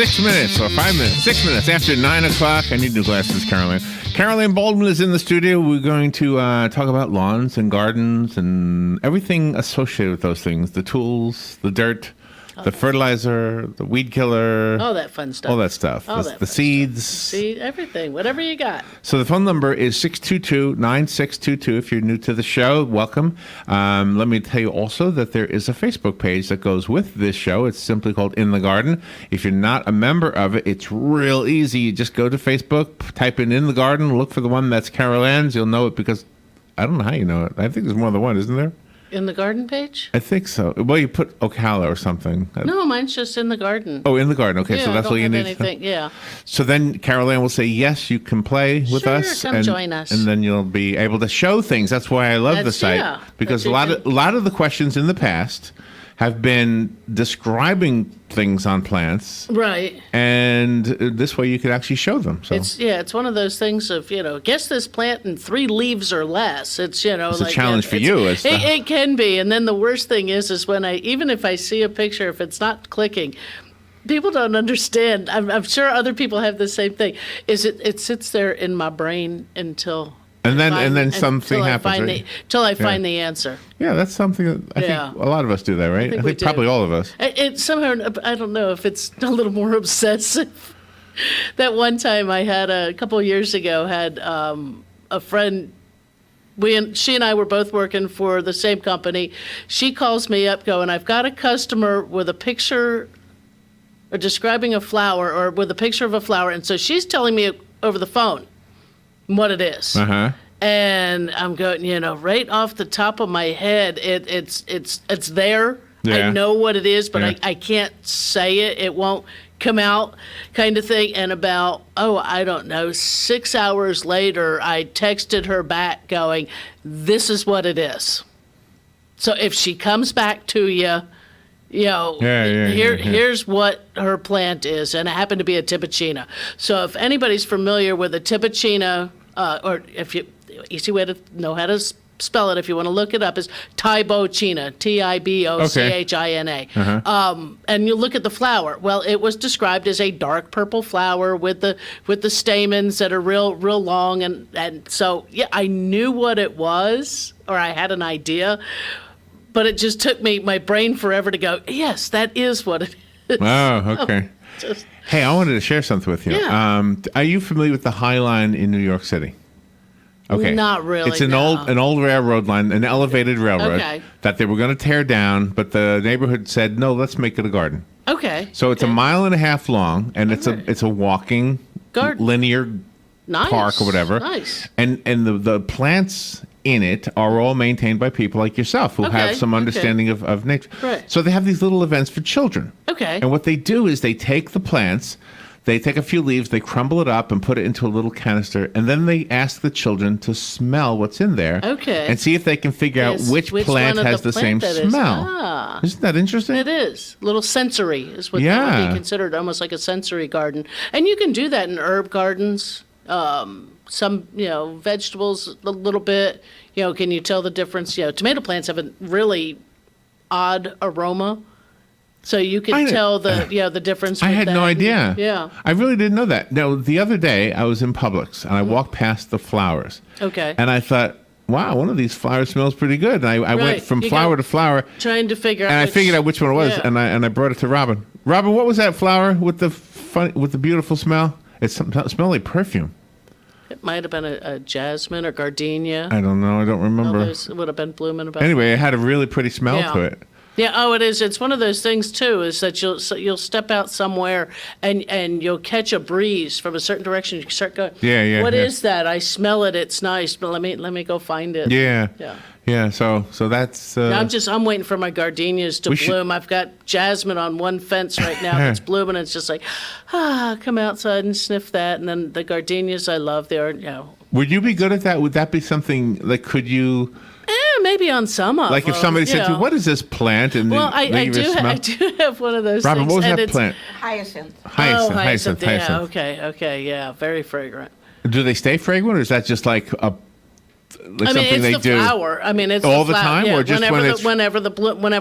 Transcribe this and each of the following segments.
6 minutes or 5 minutes, 6 minutes after 9 o'clock. I need new glasses, Carol Ann. Carol Ann Baldwin is in the studio. We're going to talk about lawns and gardens and everything associated with those things. The tools, the dirt, the fertilizer, the weed killer. All that fun stuff. All that stuff. The seeds. Seed, everything, whatever you got. So the phone number is 622-9622. If you're new to the show, welcome. Let me tell you also that there is a Facebook page that goes with this show. It's simply called In the Garden. If you're not a member of it, it's real easy. You just go to Facebook, type in the Garden, look for the one that's Carol Ann's. You'll know it because I don't know how you know it. I think there's more than one, isn't there? In the Garden page? I think so. Well, you put Ocala or something. No, mine's just In the Garden. Oh, In the Garden. Okay, yeah, so that's all you need. Anything. Yeah. So then Carol Ann will say, yes, you can play with us. Come join us. And then you'll be able to show things. That's why I love the site. Yeah, because a lot of the questions in the past have been describing things on plants. Right. And this way you could actually show them. So it's one of those things of, guess this plant in 3 leaves or less. It's, it's like a challenge for you. It can be. And then the worst thing is when even if I see a picture, if it's not clicking, people don't understand. I'm sure other people have the same thing. It sits there in my brain until... And then something happens, Till I find the answer. Yeah, that's something that I think a lot of us do that, right? I think probably all of us. It somehow, I don't know if it's a little more obsessive. That one time I had a couple of years ago, had a friend, she and I were both working for the same company. She calls me up going, I've got a customer with a picture or describing a flower or with a picture of a flower. And so she's telling me over the phone what it is. Uh-huh. And I'm going, right off the top of my head, it's there. Yeah. I know what it is, but I can't say it. It won't come out kind of thing. And about, I don't know, 6 hours later, I texted her back going, this is what it is. So if she comes back to you, here's what her plant is. And it happened to be a Tipicina. So if anybody's familiar with a Tipicina, or if easy way to know how to spell it, if you want to look it up, is Tibocina, Tibocchina. Uh-huh. And you look at the flower. Well, it was described as a dark purple flower with the stamens that are real long, and so I knew what it was, or I had an idea. But it just took my brain forever to go, yes, that is what it is. Oh, okay. Hey, I wanted to share something with you. Yeah. Are you familiar with the High Line in New York City? Okay. Not really. It's an old railroad line, an elevated railroad that they were going to tear down, but the neighborhood said, no, let's make it a garden. Okay. So it's 1.5 miles long, and it's a walking garden, linear park or whatever. Nice. And the plants in it are all maintained by people like yourself who have some understanding of nature. Right. So they have these little events for children. Okay. And what they do is they take the plants, they take a few leaves, they crumble it up and put it into a little canister, and then they ask the children to smell what's in there. Okay. And see if they can figure out which plant has the same smell. Isn't that interesting? It is. A little sensory is what that would be considered, almost like a sensory garden. And you can do that in herb gardens. Some, vegetables a little bit. Can you tell the difference? Tomato plants have a really odd aroma, so you can tell the difference. I had no idea. Yeah, I really didn't know that. No, the other day I was in Publix and I walked past the flowers. Okay. And I thought, wow, one of these flowers smells pretty good. And I went from flower to flower, trying to figure out. And I figured out which one it was, and I brought it to Robin. Robin, what was that flower with the beautiful smell? It smelled like perfume. It might have been a jasmine or gardenia. I don't know. I don't remember. It would have been blooming about. Anyway, it had a really pretty smell to it. Yeah. Oh, it is. It's one of those things too. Is that you'll step out somewhere and you'll catch a breeze from a certain direction. You start going. Yeah. What is that? I smell it. It's nice. But let me go find it. Yeah. Yeah, so that's... I'm waiting for my gardenias to bloom. I've got jasmine on one fence right now that's blooming, and it's just like, come outside and sniff that. And then the gardenias I love, they're, Would you be good at that? Would that be something, like, could you... maybe on some of them. Like if somebody said to you, what is this plant? And I do have one of those Robin, things. What was that plant? Hyacinth. Hyacinth. Yeah, okay, yeah, very fragrant. Do they stay fragrant, or is that just like a like I mean, something they it's the do flower. I mean, it's all the the time, yeah, or just when it's whenever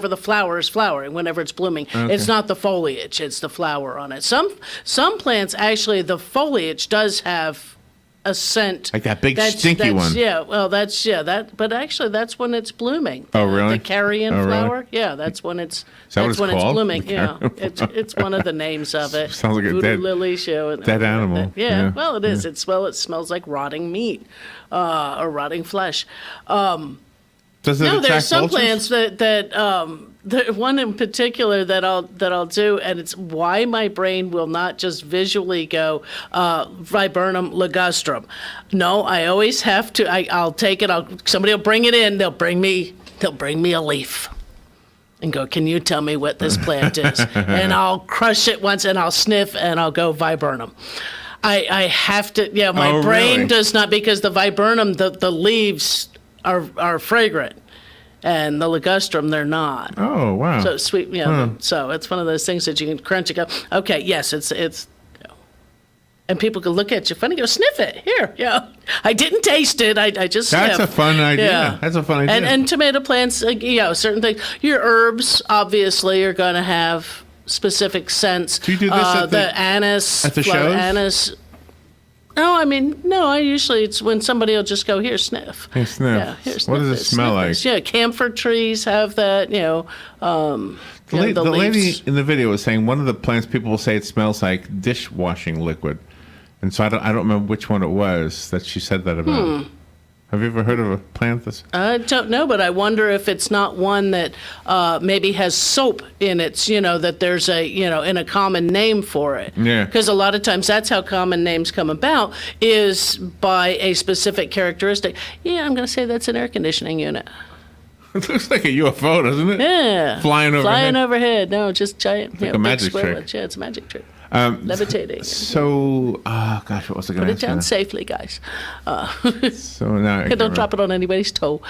the flower is flowering, whenever it's blooming. It's not the foliage; it's the flower on it. Some plants actually, the foliage does have a scent, like that big stinky one. Yeah, well, that. But actually, that's when it's blooming. Oh, really? The carrion Oh, really? flower. Yeah, that's when it's. that what That's it's when it's called? blooming. The Yeah, carrion it's one of the names of it. Sounds like a Voodoo dead- lily show. dead animal. Yeah, Yeah. well, it is. It smells like rotting meat, or rotting flesh. Does it No, attract there's some vultures? plants that one in particular that I'll do, and it's why my brain will not just visually go viburnum ligustrum. No, I always have to. I'll take it. Somebody will bring it in. They'll bring me a leaf. And go, can you tell me what this plant is? And I'll crush it once, and I'll sniff, and I'll go viburnum. I have to. Yeah, my Oh, brain really? does not, because the viburnum, the leaves are fragrant, and the ligustrum, they're not. Oh, wow. So sweet, yeah. So it's one of those things that you can crunch and go, okay, yes, it's. And people can look at you funny, go, sniff it. Here, yeah. I didn't taste it. I just That's sniffed. a fun idea. Yeah. That's a fun idea. And tomato plants, certain things. Your herbs, obviously, are going to have specific scents. Do you do this at the anise, at the shows? anise. No, I mean, no. I usually, it's when somebody will just go, here, sniff. Hey, sniff. Yeah, here, What sniff does it this, smell sniff like? this. Yeah, camphor trees have that. The lady leaves. in the video was saying one of the plants, people will say it smells like dishwashing liquid. And so I don't remember which one it was that she said that about. Have you ever heard of a plant that's... I don't know, but I wonder if it's not one that maybe has soap in it, that there's in a common name for it. Yeah. Because a lot of times that's how common names come about, is by a specific characteristic. Yeah, I'm going to say that's an air conditioning unit. It looks like a UFO, doesn't it? Yeah. Flying overhead. No, just giant. like a big magic square trick. ones. Yeah, it's a magic trick. Levitating. So, gosh, what was I going Put to it ask you down now? safely, guys. So now I can't Don't drop it on anybody's toe.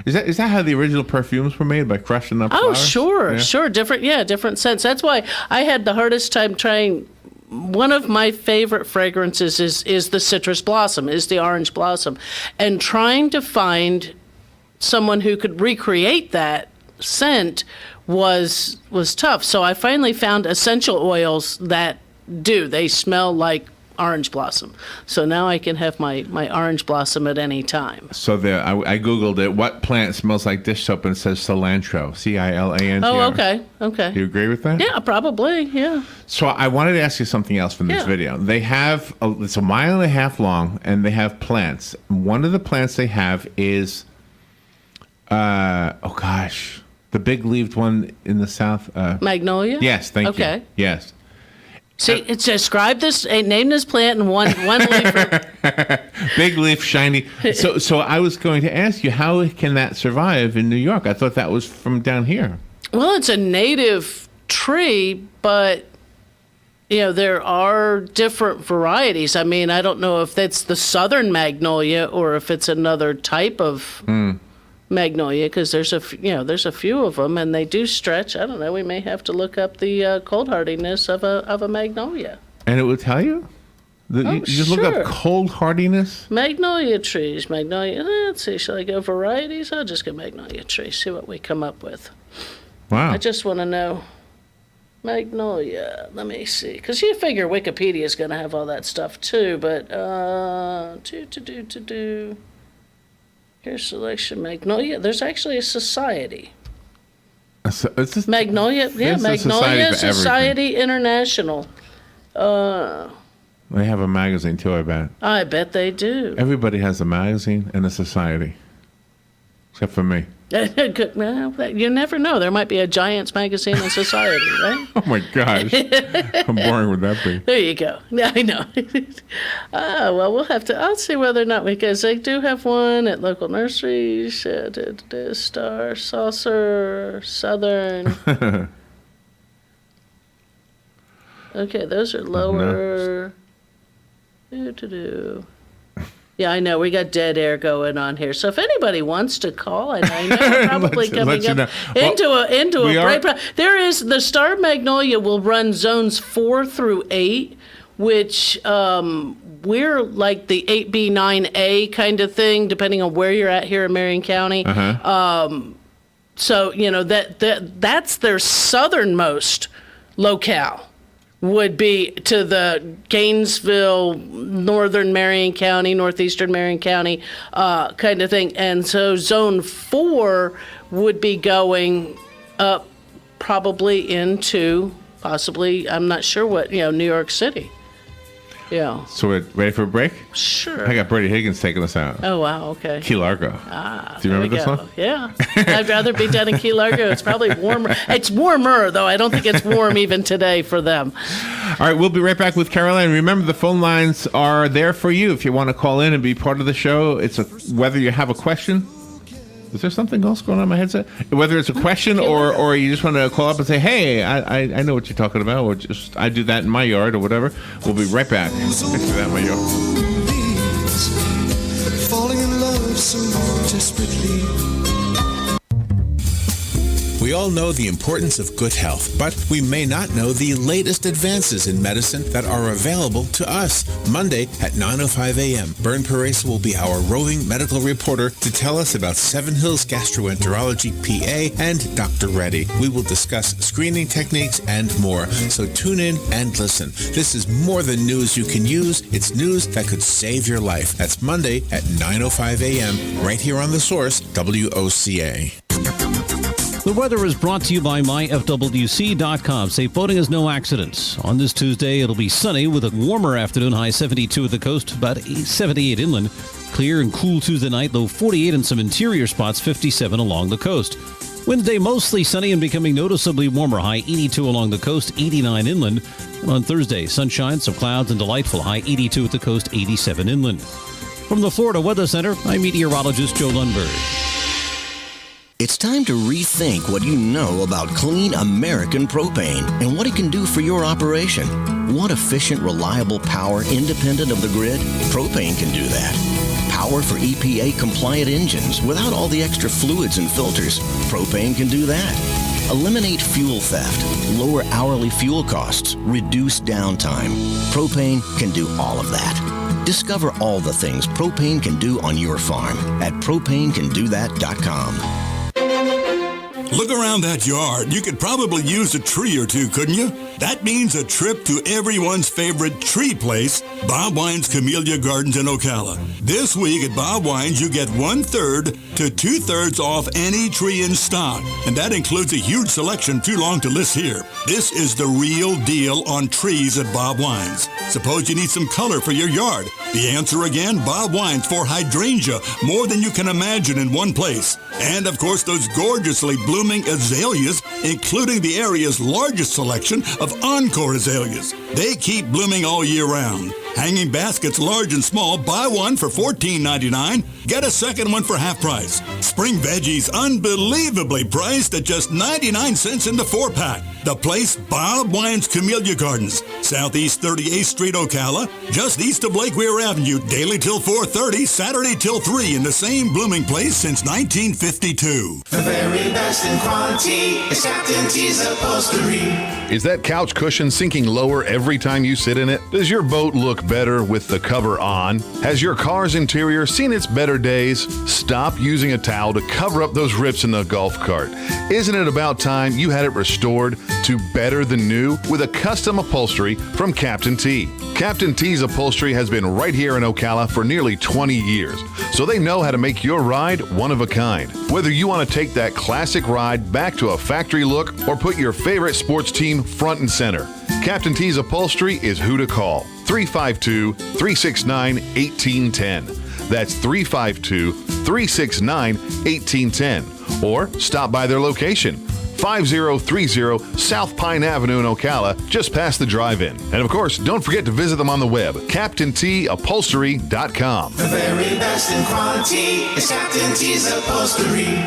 Is that how the original perfumes were made, by crushing up Oh, flowers? sure, Yeah. sure. Different scents. That's why I had the hardest time trying. One of my favorite fragrances is the citrus blossom, is the orange blossom. And trying to find someone who could recreate that scent was tough. So I finally found essential oils that do. They smell like orange blossom. So now I can have my orange blossom at any time. So I Googled it. What plant smells like dish soap? And it says cilantro. CILANTR. Oh, okay. Do you agree with that? Yeah, probably. Yeah. So I wanted to ask you something else from this Yeah. video. They have, it's a mile and a half long, and they have plants. One of the plants they have is, the big leaved one in the south. Magnolia? Yes, thank you. Okay. Yes. See, it's describe this, name this plant in one leaf. Big leaf, shiny. So I was going to ask you, how can that survive in New York? I thought that was from down here. Well, it's a native tree, but there are different varieties. I mean, I don't know if that's the southern magnolia or if it's another type of magnolia, because there's a few of them, and they do stretch. I don't know. We may have to look up the cold hardiness of a magnolia. And it will tell you? You just look sure. up cold hardiness? Magnolia trees, magnolia. Let's see. Shall I go varieties? I'll just go magnolia trees. See what we come up with. Wow. I just want to know. Magnolia. Let me see. Because you figure Wikipedia is going to have all that stuff too, but here's selection magnolia. There's actually a society. So it's just, Magnolia, yeah, there's a society Magnolia for everything. Society International. They have a magazine too, I bet. I bet they do. Everybody has a magazine and a society. Except for me. Well, you never know. There might be a Giants magazine and society, right? Oh my gosh. How boring would that be? There you go. Yeah, I know. Well, we'll have to. I'll see whether or not, because they do have one at local nurseries. Star, Saucer, Southern. Okay, those are lower. Yeah, I know. We got dead air going on here. So if anybody wants to call, I know we're probably Let you coming up know. into we a are- break. There is the star magnolia will run zones 4 through 8, which we're like the 8B, 9A kind of thing, depending on where you're at here in Marion County. So, that's their southernmost locale, would be to the Gainesville, northern Marion County, northeastern Marion County kind of thing. And so Zone 4 would be going up probably into possibly, I'm not sure what, New York City. Yeah. So we're ready for a break? Sure. I got Brady Higgins taking us out. Oh, wow. Okay. Key Largo. Do you remember this one? Yeah. I'd rather be down in Key Largo. It's probably warmer. It's warmer, though. I don't think it's warm even today for them. All right. We'll be right back with Carol Ann. Remember, the phone lines are there for you if you want to call in and be part of the show. It's whether you have a question. Is there something else going on in my headset? Whether it's a question or you just want to call up and say, hey, I know what you're talking about, or just I do that in my yard or whatever. We'll be right back. I do that in my yard. Falling in love so desperately. We all know the importance of good health, but we may not know the latest advances in medicine that are available to us. Monday at 9:05 a.m., Bern Perez will be our roving medical reporter to tell us about Seven Hills Gastroenterology PA and Dr. Reddy. We will discuss screening techniques and more, so tune in and listen. This is more than news you can use. It's news that could save your life. That's Monday at 9:05 a.m. right here on The Source, WOCA. The weather is brought to you by myfwc.com. Safe boating is no accidents. On this Tuesday, it'll be sunny with a warmer afternoon, high 72 at the coast, about 78 inland. Clear and cool Tuesday night, low 48 in some interior spots, 57 along the coast. Wednesday, mostly sunny and becoming noticeably warmer, high 82 along the coast, 89 inland. And on Thursday, sunshine, some clouds, and delightful, high 82 at the coast, 87 inland. From the Florida Weather Center, I'm meteorologist Joe Lundberg. It's time to rethink what you know about clean American propane and what it can do for your operation. Want efficient, reliable power independent of the grid? Propane can do that. Power for EPA-compliant engines without all the extra fluids and filters. Propane can do that. Eliminate fuel theft, lower hourly fuel costs, reduce downtime. Propane can do all of that. Discover all the things propane can do on your farm at propanecandothat.com. Look around that yard. You could probably use a tree or two, couldn't you? That means a trip to everyone's favorite tree place, Bob Wine's Camellia Gardens in Ocala. This week at Bob Wine's, you get 1/3 to 2/3 off any tree in stock. And that includes a huge selection too long to list here. This is the real deal on trees at Bob Wine's. Suppose you need some color for your yard. The answer again, Bob Wine's for hydrangea, more than you can imagine in one place. And of course, those gorgeously blooming azaleas, including the area's largest selection of encore azaleas. They keep blooming all year round. Hanging baskets large and small, buy one for $14.99, get a second one for half price. Spring veggies unbelievably priced at just 99 cents in the 4-pack. The place, Bob Wine's Camellia Gardens, Southeast 38th Street, Ocala, just east of Lake Weir Avenue, daily till 4:30, Saturday till 3 in the same blooming place since 1952. The very best in quality is Captain T's upholstery. Is that couch cushion sinking lower every time you sit in it? Does your boat look better with the cover on? Has your car's interior seen its better days? Stop using a towel to cover up those rips in the golf cart. Isn't it about time you had it restored to better than new with a custom upholstery from Captain T? Captain T's upholstery has been right here in Ocala for nearly 20 years, so they know how to make your ride one of a kind. Whether you want to take that classic ride back to a factory look or put your favorite sports team front and center, Captain T's upholstery is who to call. 352-369-1810. That's 352-369-1810. Or stop by their location, 5030 South Pine Avenue in Ocala, just past the drive-in. And of course, don't forget to visit them on the web, CaptainTUpholstery.com. The very best in quality is Captain T's upholstery.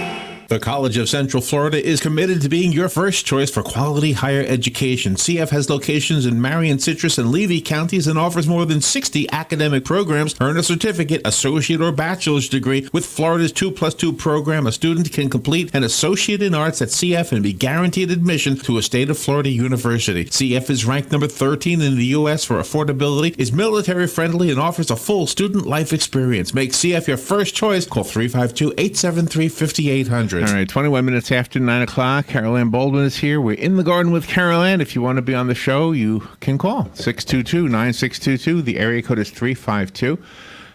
The College of Central Florida is committed to being your first choice for quality higher education. CF has locations in Marion, Citrus, and Levy counties and offers more than 60 academic programs. Earn a certificate, associate, or bachelor's degree. With Florida's 2+2 program, a student can complete an associate in arts at CF and be guaranteed admission to a state of Florida university. CF is ranked number 13 in the U.S. for affordability, is military friendly, and offers a full student life experience. Make CF your first choice. Call 352-873-5800. All right, 21 minutes after 9 o'clock. Carol Ann Baldwin is here. We're in the garden with Carol Ann. If you want to be on the show, you can call 622-9622. The area code is 352.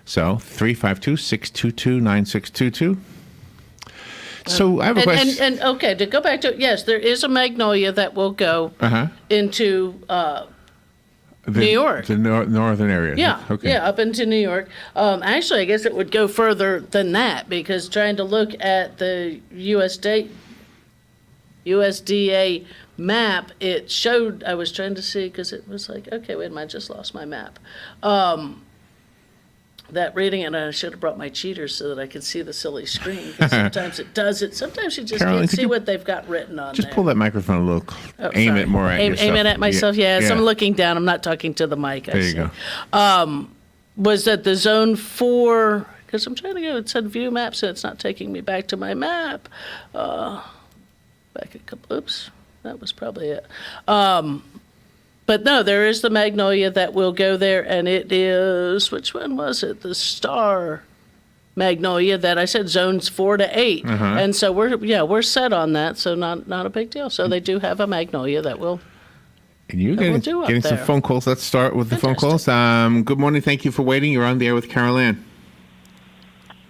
So 352-622-9622. So I have a question. And okay, to go back to it, yes, there is a magnolia that will go into New York. The northern area. Yeah, Okay. yeah, up into New York. Actually, I guess it would go further than that because trying to look at the USDA map, it showed, I was trying to see because it was like, okay, wait a minute, I just lost my map. That reading it, I should have brought my cheaters so that I could see the silly screen. 'Cause sometimes it does it. Sometimes you just Carolyn, can't could see you what they've got written on Just there. pull that microphone a little, aim Sorry. it more at yourself. Aim it at myself, yeah. So Yeah. I'm looking down. I'm not talking to the mic. There you go. Was that the zone 4, because I'm trying to go, it said view map, so it's not taking me back to my map. Back a couple, oops, that was probably it. But no, there is the magnolia that will go there, and it is, which one was it? The star magnolia that I said zones 4 to 8. And so we're set on that, so not a big deal. So they do have a magnolia that will. And you're we'll do up getting some there. phone calls. Let's start with the phone calls. Good morning. Thank you for waiting. You're on the air with Carol Ann.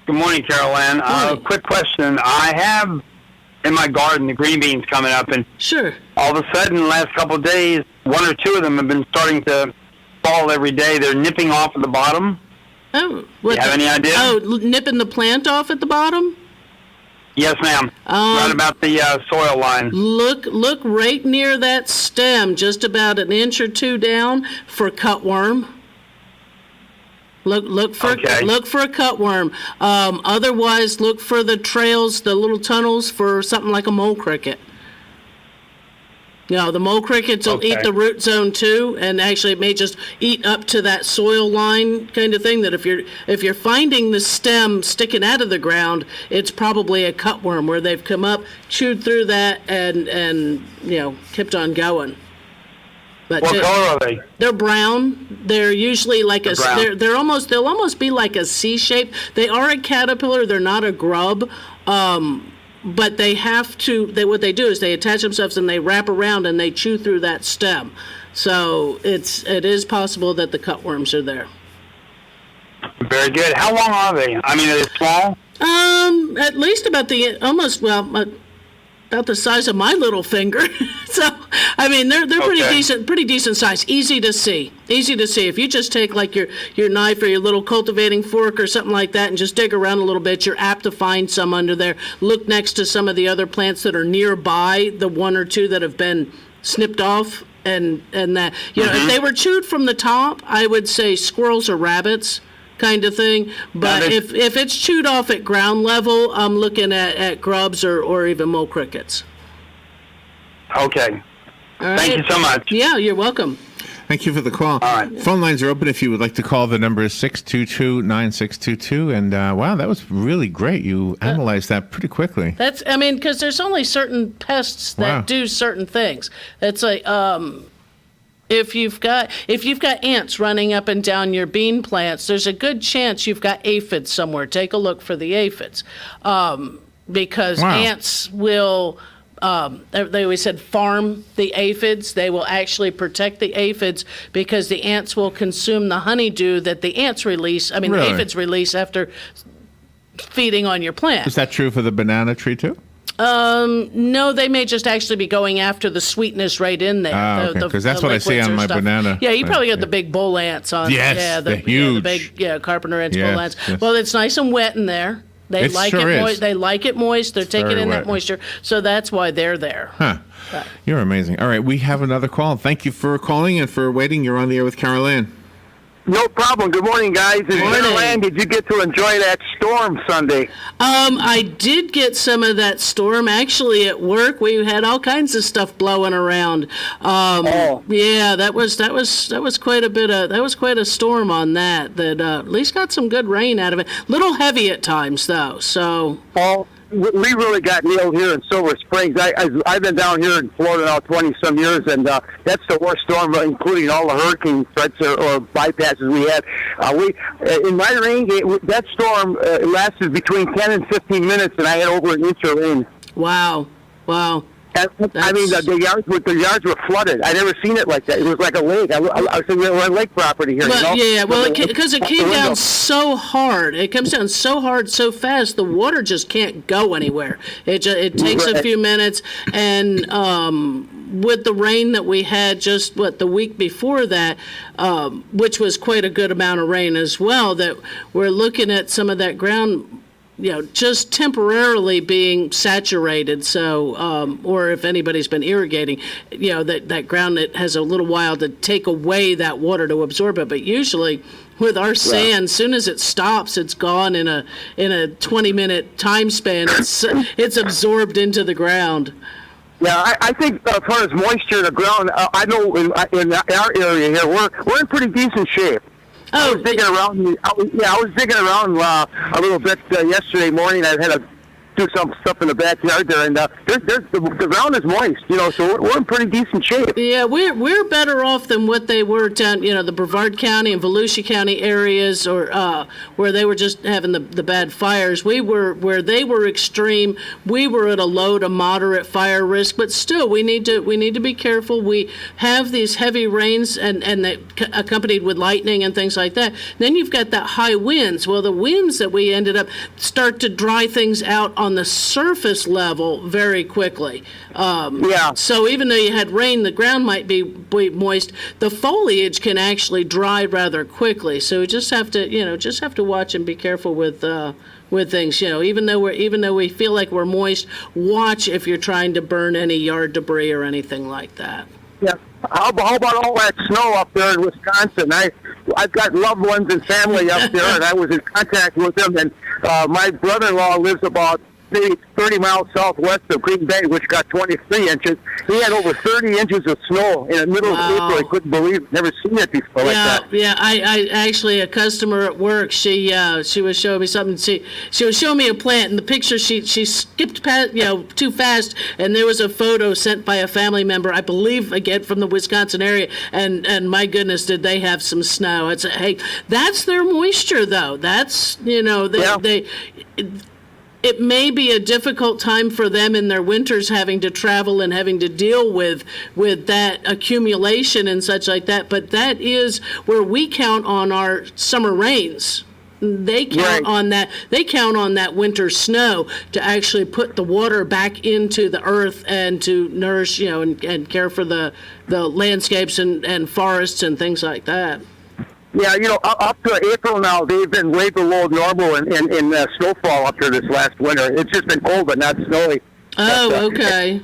Good morning, Carol Ann. Quick question. I have in my garden the green beans coming up, and Sure. all of a sudden, the last couple of days, 1 or 2 of them have been starting to fall every day. They're nipping off at the bottom. Oh, what? You have any idea? Oh, nipping the plant off at the bottom? Yes, ma'am. Right about the soil line. Look right near that stem, just about an inch or 2 down for cutworm. Look for a cutworm. Otherwise, look for the trails, the little tunnels for something like a mole cricket. The mole crickets will eat the root zone too, and actually it may just eat up to that soil line kind of thing. That if you're finding the stem sticking out of the ground, it's probably a cutworm where they've come up, chewed through that, and kept on going. But What color are they? They're brown. They're usually like they'll almost be like a C shape. They are a caterpillar. They're not a grub. But they have to. What they do is they attach themselves and they wrap around and they chew through that stem. So it is possible that the cutworms are there. Very good. How long are they? I mean, are they small? At least about about the size of my little finger. So, I mean, they're pretty decent size. Easy to see. If you just take like your knife or your little cultivating fork or something like that and just dig around a little bit, you're apt to find some under there. Look next to some of the other plants that are nearby, the 1 or 2 that have been snipped off, and that, if they were chewed from the top, I would say squirrels or rabbits kind of thing. But if it's chewed off at ground level, I'm looking at grubs or even mole crickets. Okay. All right. Thank you so much. Yeah, you're welcome. Thank you for the call. All right. Phone lines are open if you would like to call. The number is 622-9622. And wow, that was really great. You analyzed that pretty quickly. Because there's only certain pests that do certain things. It's like if you've got ants running up and down your bean plants, there's a good chance you've got aphids somewhere. Take a look for the aphids, because ants will. They always said farm the aphids. They will actually protect the aphids because the ants will consume the honeydew that the ants release. The aphids release after feeding on your plant. Is that true for the banana tree too? No, they may just actually be going after the sweetness right in there. Okay, because that's what I see on my banana. Yeah, you probably got the big bull ants on. Yes, the huge. The big carpenter ants, Yes, bull ants. yes. Well, it's nice and wet in there. They like it moist. They like it moist. They're taking very in wet. that moisture, so that's why they're there. Huh. You're amazing. All right, we have another call. Thank you for calling and for waiting. You're on the air with Carol Ann. No problem. Good morning, guys. And Carol Ann, did you get to enjoy that storm Sunday? I did get some of that storm actually at work. We had all kinds of stuff blowing around. Yeah, that was quite a bit of, that was quite a storm on that. That at least got some good rain out of it. Little heavy at times though. So. We really got nailed here in Silver Springs. I've been down here in Florida now 20-some years, and that's the worst storm, including all the hurricane threats or bypasses we had. In my range, that storm lasted between 10 and 15 minutes, and I had over an inch of rain. Wow. I mean, the yards were flooded. I never seen it like that. It was like a lake. I was thinking we're on lake property here. Well, you know? yeah, well, because it came down so hard. It comes down so hard, so fast. The water just can't go anywhere. It takes a few minutes, and with the rain that we had just the week before that, which was quite a good amount of rain as well. That we're looking at some of that ground, just temporarily being saturated. So, or if anybody's been irrigating, that ground that has a little while to take away that water to absorb it. But usually with our sand, as soon as it stops, it's gone in a 20-minute time span. It's absorbed into the ground. Yeah, I think as far as moisture in the ground, I know in our area here, we're in pretty decent shape. I was digging around. I was digging around a little bit yesterday morning. I had to do some stuff in the backyard there, and the ground is moist, so we're in pretty decent shape. Yeah, we're better off than what they were down, the Brevard County and Volusia County areas, or where they were just having the bad fires. Where they were extreme. We were at a low to moderate fire risk, but still, we need to be careful. We have these heavy rains and that accompanied with lightning and things like that. Then you've got that high winds. Well, the winds that we ended up start to dry things out on the surface level very quickly. So even though you had rain, the ground might be moist. The foliage can actually dry rather quickly. So we just have to watch and be careful with things. Even though we feel like we're moist, watch if you're trying to burn any yard debris or anything like that. Yeah. How about all that snow up there in Wisconsin? I've got loved ones and family up there, and I was in contact with them. And my brother-in-law lives about maybe 30 miles southwest of Green Bay, which got 23 inches. He had over 30 inches of snow in the middle of April. I couldn't believe it. Never seen it before like that. Yeah, I actually, a customer at work, she was showing me something. She was showing me a plant, and the picture, she skipped past, too fast, and there was a photo sent by a family member, I believe, again, from the Wisconsin area, and my goodness, did they have some snow. It's hey, that's their moisture, though. That's, it may be a difficult time for them in their winters, having to travel and having to deal with that accumulation and such like that, but that is where we count on our summer rains. They count on that. They count on that winter snow to actually put the water back into the earth and to nourish, and care for the landscapes and forests and things like that. Yeah, up to April now, they've been way below normal in snowfall up here this last winter. It's just been cold, but not snowy. Oh, okay.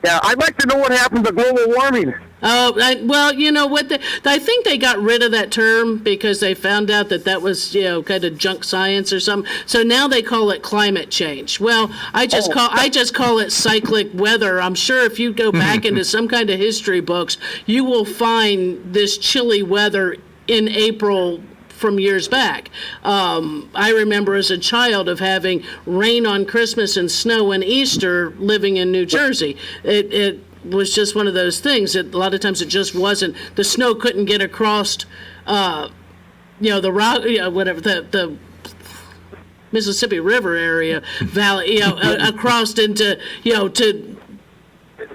Yeah, I'd like to know what happened to global warming. Oh, well, you know what? I think they got rid of that term because they found out that was, kind of junk science or something. So now they call it climate change. Well, I just call it cyclic weather. I'm sure if you go back into some kind of history books, you will find this chilly weather in April from years back. I remember as a child of having rain on Christmas and snow on Easter living in New Jersey. It was just one of those things that a lot of times it just wasn't. The snow couldn't get across, the rock, whatever, the Mississippi River area, valley, across into, to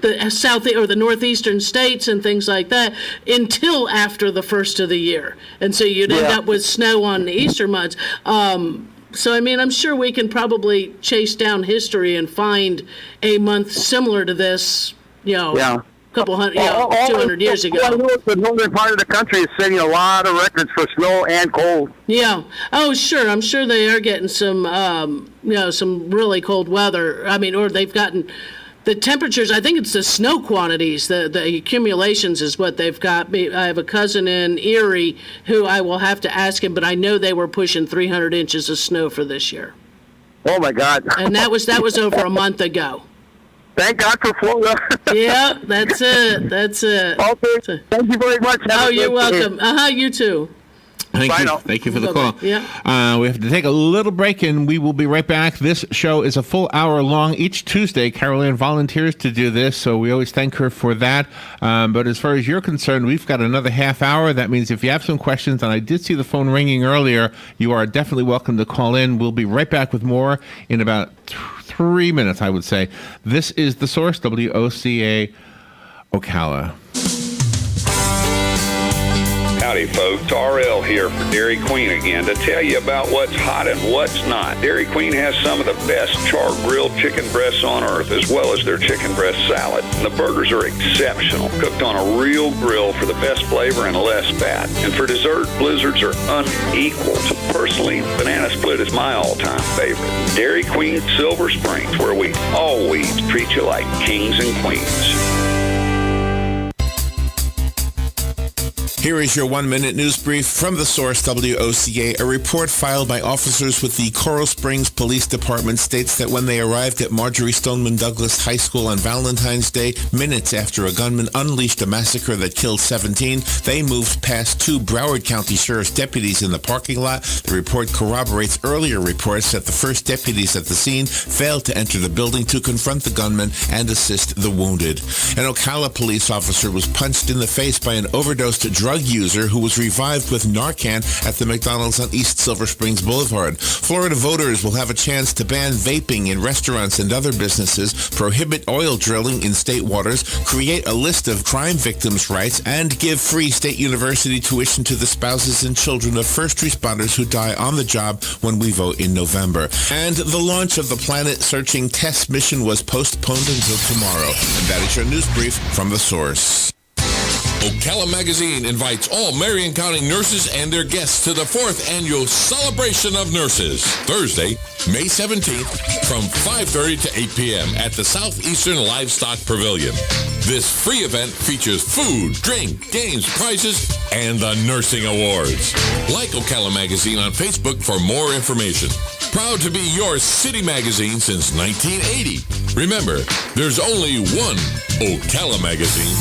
the south or the northeastern states and things like that until after the first of the year, and so you'd end up with snow on the Easter months. So I mean, I'm sure we can probably chase down history and find a month similar to this, couple hundred, 200 years ago. The northern part of the country is setting a lot of records for snow and cold. Yeah. Oh, sure. I'm sure they are getting some, some really cold weather. I mean, or they've gotten the temperatures, I think it's the snow quantities, the accumulations is what they've got. I have a cousin in Erie who I will have to ask him, but I know they were pushing 300 inches of snow for this year. Oh my God! And that was over a month ago. Thank God for Florida. Yeah, that's it. Okay, thank you very much. Oh, you're welcome. You too. Thank you for the call. Yeah. We have to take a little break, and we will be right back. This show is a full hour long. Each Tuesday, Carol Ann volunteers to do this, so we always thank her for that. But as far as you're concerned, we've got another half hour. That means if you have some questions, and I did see the phone ringing earlier, you are definitely welcome to call in. We'll be right back with more in about 3 minutes, I would say. This is The Source, WOCA Ocala. Howdy, folks. RL here for Dairy Queen again to tell you about what's hot and what's not. Dairy Queen has some of the best char-grilled chicken breasts on earth, as well as their chicken breast salad. The burgers are exceptional, cooked on a real grill for the best flavor and less fat. And for dessert, blizzards are unequaled. Personally, banana split is my all-time favorite. Dairy Queen Silver Springs, where we always treat you like kings and queens. Here is your 1-minute news brief from the source WOCA. A report filed by officers with the Coral Springs Police Department states that when they arrived at Marjorie Stoneman Douglas High School on Valentine's Day, minutes after a gunman unleashed a massacre that killed 17, they moved past 2 Broward County Sheriff's deputies in the parking lot. The report corroborates earlier reports that the first deputies at the scene failed to enter the building to confront the gunman and assist the wounded. An Ocala police officer was punched in the face by an overdosed drug user who was revived with Narcan at the McDonald's on East Silver Springs Boulevard. Florida voters will have a chance to ban vaping in restaurants and other businesses, prohibit oil drilling in state waters, create a list of crime victims' rights, and give free state university tuition to the spouses and children of first responders who die on the job when we vote in November. And the launch of the planet-searching TESS mission was postponed until tomorrow. And that is your news brief from The Source. Ocala Magazine invites all Marion County nurses and their guests to the 4th annual Celebration of Nurses, Thursday, May 17th, from 5:30 to 8 p.m. at the Southeastern Livestock Pavilion. This free event features food, drink, games, prizes, and the Nursing Awards. Like Ocala Magazine on Facebook for more information. Proud to be your city magazine since 1980. Remember, there's only one Ocala Magazine.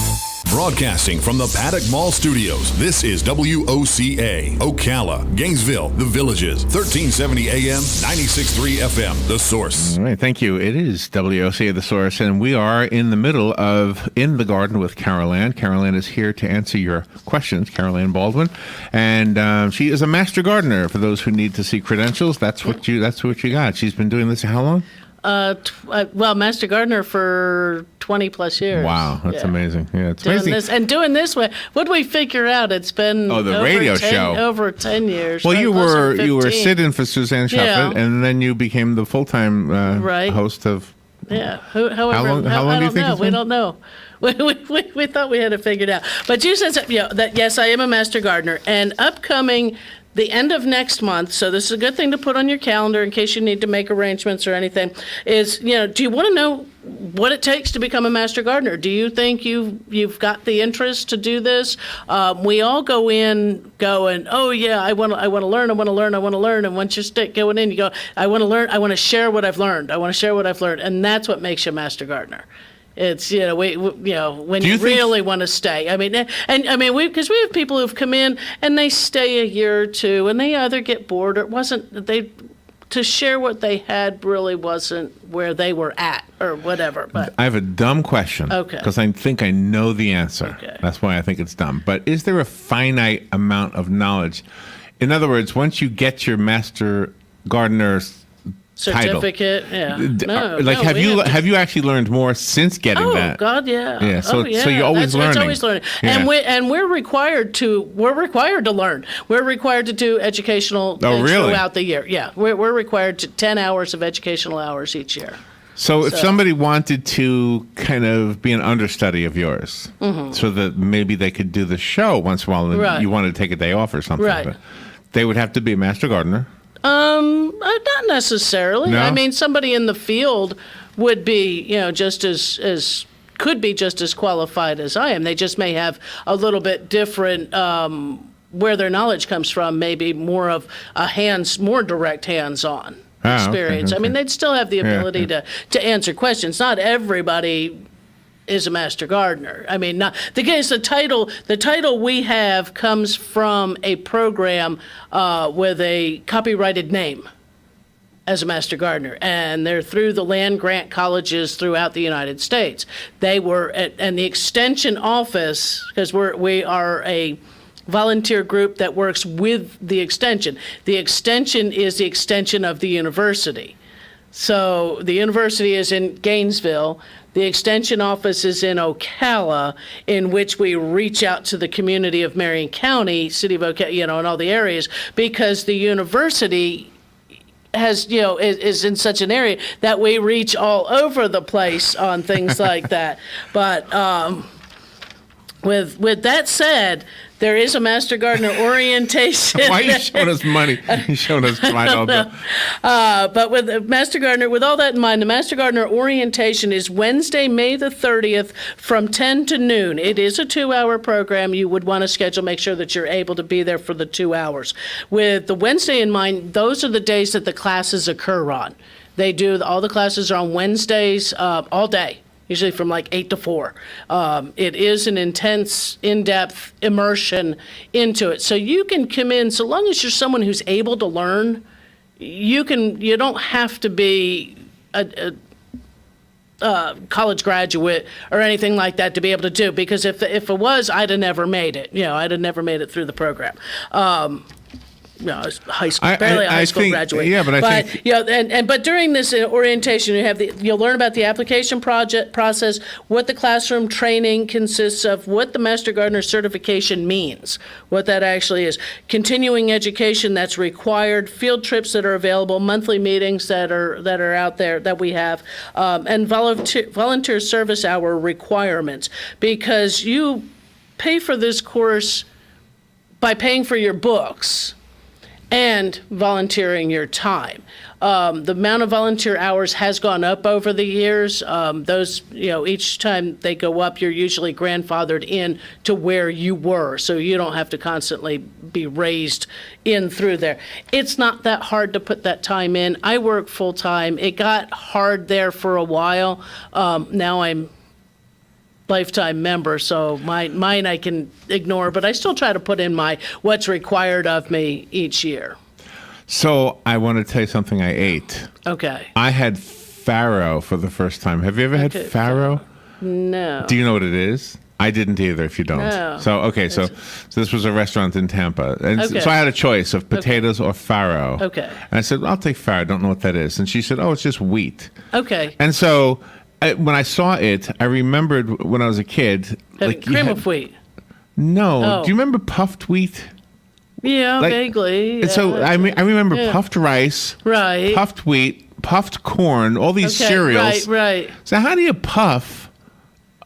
Broadcasting from the Paddock Mall Studios, this is WOCA, Ocala, Gainesville, The Villages, 1370 AM, 96.3 FM, The Source. All right, thank you. It is WOCA, The Source, and we are in the middle of In the Garden with Carol Ann. Carol Ann is here to answer your questions, Carol Ann Baldwin, and she is a master gardener. For those who need to see credentials, that's what you got. She's been doing this how long? Master gardener for 20 plus years. Wow, that's amazing. Yeah, it's doing amazing. Doing this way. What did we figure out? It's been the radio show over 10 years. Well, you were sit-in for Suzanne Shepard, and then you became the full-time host of. Yeah. However, how long do you think it's been? We don't know. We thought we had it figured out. But you said that yes, I am a master gardener, and upcoming. The end of next month, so this is a good thing to put on your calendar in case you need to make arrangements or anything, is, do you want to know what it takes to become a master gardener? Do you think you've got the interest to do this? We all go and, oh yeah, I want to learn, and once you start going in, you go, I want to learn, I want to share what I've learned, and that's what makes you a master gardener. It's, when you really want to stay. Because we have people who've come in and they stay a year or two and they either get bored or to share what they had really wasn't where they were at or whatever. But I have a dumb question. Okay. Because I think I know the answer. Okay. That's why I think it's dumb. But is there a finite amount of knowledge? In other words, once you get your master gardener's certificate, title. Have you actually learned more since getting that? Oh God, yeah. Yeah. So you're always learning. It's always learning. Yeah. And we're required to learn. We're required to do educational things throughout the year. Yeah. We're required to 10 hours of educational hours each year. So if somebody wanted to kind of be an understudy of yours, so that maybe they could do the show once in a while, and you wanted to take a day off or something, but they would have to be a master gardener. Not necessarily. No? Somebody in the field would be, just as could be just as qualified as I am. They just may have a little bit different where their knowledge comes from, maybe more of more direct hands-on experience. Okay. I mean, they'd still have the ability to answer questions. Not everybody is a master gardener. I mean, not the case. The title we have comes from a program with a copyrighted name as a master gardener, and they're through the land grant colleges throughout the United States. They were and the extension office, because we are a volunteer group that works with the extension. The extension is the extension of the university. So the university is in Gainesville. The extension office is in Ocala, in which we reach out to the community of Marion County, city of Ocala, and all the areas, because the university has, is in such an area that we reach all over the place on things like that. But with that said, there is a Master Gardener orientation. Why are you showing us money? You're showing us $5. But with the Master Gardener, with all that in mind, the Master Gardener orientation is Wednesday, May the 30th from 10 to noon. It is a 2-hour program. You would want to schedule, make sure that you're able to be there for the 2 hours. With the Wednesday in mind, those are the days that the classes occur on. All the classes are on Wednesdays all day. Usually from like 8 to 4. It is an intense, in-depth immersion into it. So you can come in, so long as you're someone who's able to learn, you don't have to be a college graduate or anything like that to be able to do. Because if it was, I'd have never made it. I'd have never made it through the program. I was barely a high school graduate. Yeah, but I think but during this orientation, you'll learn about the application process, what the classroom training consists of, what the Master Gardener certification means, what that actually is, continuing education that's required, field trips that are available, monthly meetings that are out there that we have, and volunteer service hour requirements, because you pay for this course by paying for your books and volunteering your time. The amount of volunteer hours has gone up over the years. Those, each time they go up, you're usually grandfathered in to where you were, so you don't have to constantly be raised in through there. It's not that hard to put that time in. I work full time. It got hard there for a while. Now I'm lifetime member, so mine I can ignore, but I still try to put in what's required of me each year. So I want to tell you something I ate. Okay. I had farro for the first time. Have you ever had farro? No. Do you know what it is? I didn't either, if you don't. No. So this was a restaurant in Tampa. And so I had a choice of potatoes or farro. Okay. And I said, I'll take farro. I don't know what that is. And she said, it's just wheat. Okay. And so when I saw it, I remembered when I was a kid. Cream of wheat. No. Do you remember puffed wheat? Yeah, vaguely. And so I remember puffed rice, right? Puffed wheat, puffed corn, all these cereals. Right. So how do you puff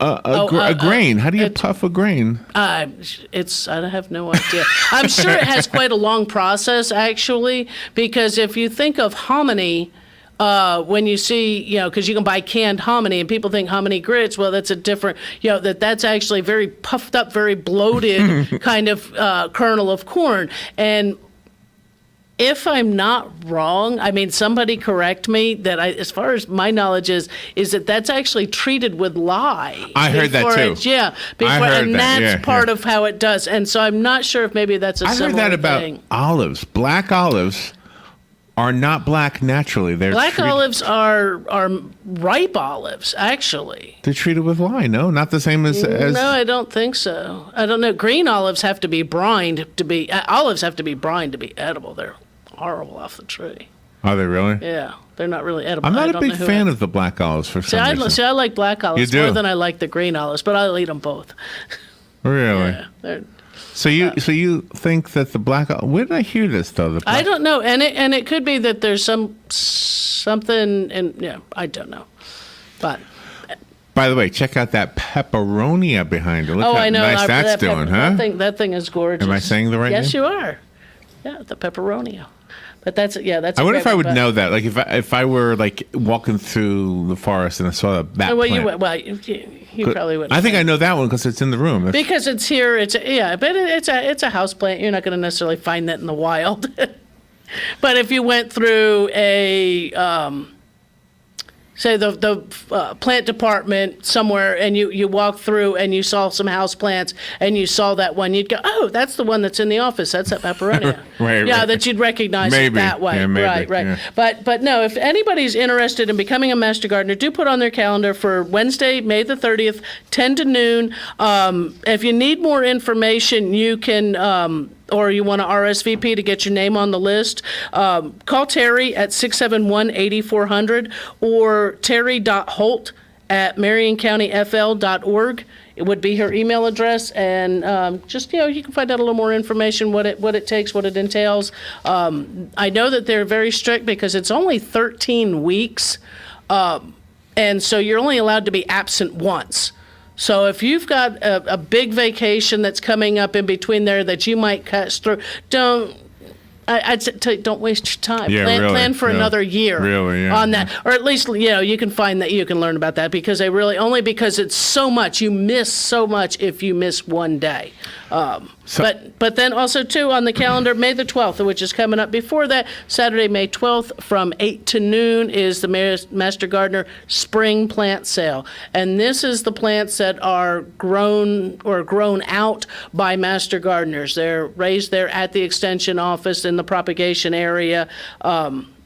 a grain? How do you puff a grain? I have no idea. I'm sure it has quite a long process, actually, because if you think of hominy, when you see, because you can buy canned hominy and people think hominy grits, well, that's a different, that's actually very puffed up, very bloated kind of kernel of corn. And if I'm not wrong, I mean, somebody correct me, that as far as my knowledge is that that's actually treated with lye. I heard that too. And that's part of how it does. And so I'm not sure if maybe that's a similar thing. I heard that about olives. Black olives are not black naturally. Black olives are ripe olives, actually. They're treated with lye, no? Not the same as... No, I don't think so. I don't know. Green olives have to be brined to be... olives have to be brined to be edible. They're horrible off the tree. Are they really? Yeah, they're not really edible. I'm not a big fan of the black olives for some reason. I like black olives more than I like the green olives, but I'll eat them both. Really? Yeah, So you think that the black... Where did I hear this, though? I don't know. And it could be that there's something... And I don't know. But... By the way, check out that pepperonia behind it. Look how I know. nice that's doing, huh? That thing is gorgeous. Am I saying the right name? Yes, you are. Yeah, the pepperonia. But that's a I wonder great if I one, would but- know that. Like if I were like walking through the forest and I saw that Well, plant. you probably wouldn't. I think I know that one because it's in the room. Because it's here. But it's a house plant. You're not going to necessarily find that in the wild. But if you went through a say the plant department somewhere, and you walk through and you saw some house plants and you saw that one, you'd go, oh, that's the one that's in the office. That's that peperonia. Right, yeah, right. that you'd recognize it Maybe. that way. Yeah, maybe. Right. Yeah. But no, if anybody's interested in becoming a master gardener, do put on their calendar for Wednesday, May the 30th, 10 to noon. If you need more information, you can or you want to RSVP to get your name on the list, call Terry at 671-8400 or terry.holt at marioncountyfl.org. It would be her email address, and just, you can find out a little more information, what it takes, what it entails. I know that they're very strict because it's only 13 weeks, and so you're only allowed to be absent once. So if you've got a big vacation that's coming up in between there that you might cut through, I'd say don't waste your time. Yeah, plan for another year on that. Or at least, you can find that you can learn about that because only because it's so much. You miss so much if you miss one day. But then also, too, on the calendar, May the 12th, which is coming up before that, Saturday, May 12th, from 8 to noon is the Master Gardener Spring Plant Sale. And this is the plants that are grown out by Master Gardeners. They're raised there at the Extension office in the propagation area.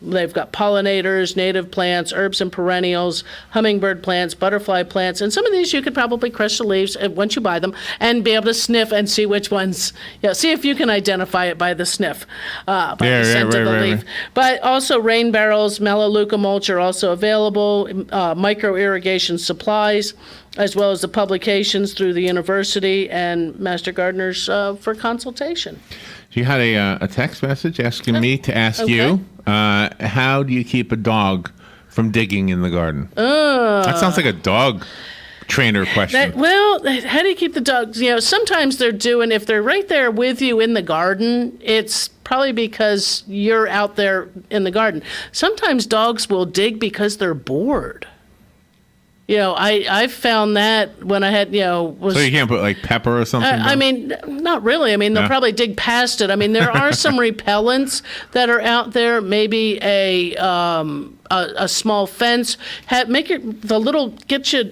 They've got pollinators, native plants, herbs and perennials, hummingbird plants, butterfly plants, and some of these you could probably crush the leaves once you buy them and be able to sniff and see which ones, see if you can identify it by the sniff, by the scent of the leaf. Right. But also rain barrels, melaleuca mulch are also available, micro irrigation supplies, as well as the publications through the university and Master Gardeners for consultation. You had a text message asking me to ask you, how do you keep a dog from digging in the garden? That sounds like a dog trainer question. How do you keep the dogs? Sometimes if they're right there with you in the garden, it's probably because you're out there in the garden. Sometimes dogs will dig because they're bored. I found that when I had, So you can't put like pepper or something? I mean, not really. I mean, they'll probably dig past it. I mean, there are some repellents that are out there. Maybe a small fence. Get you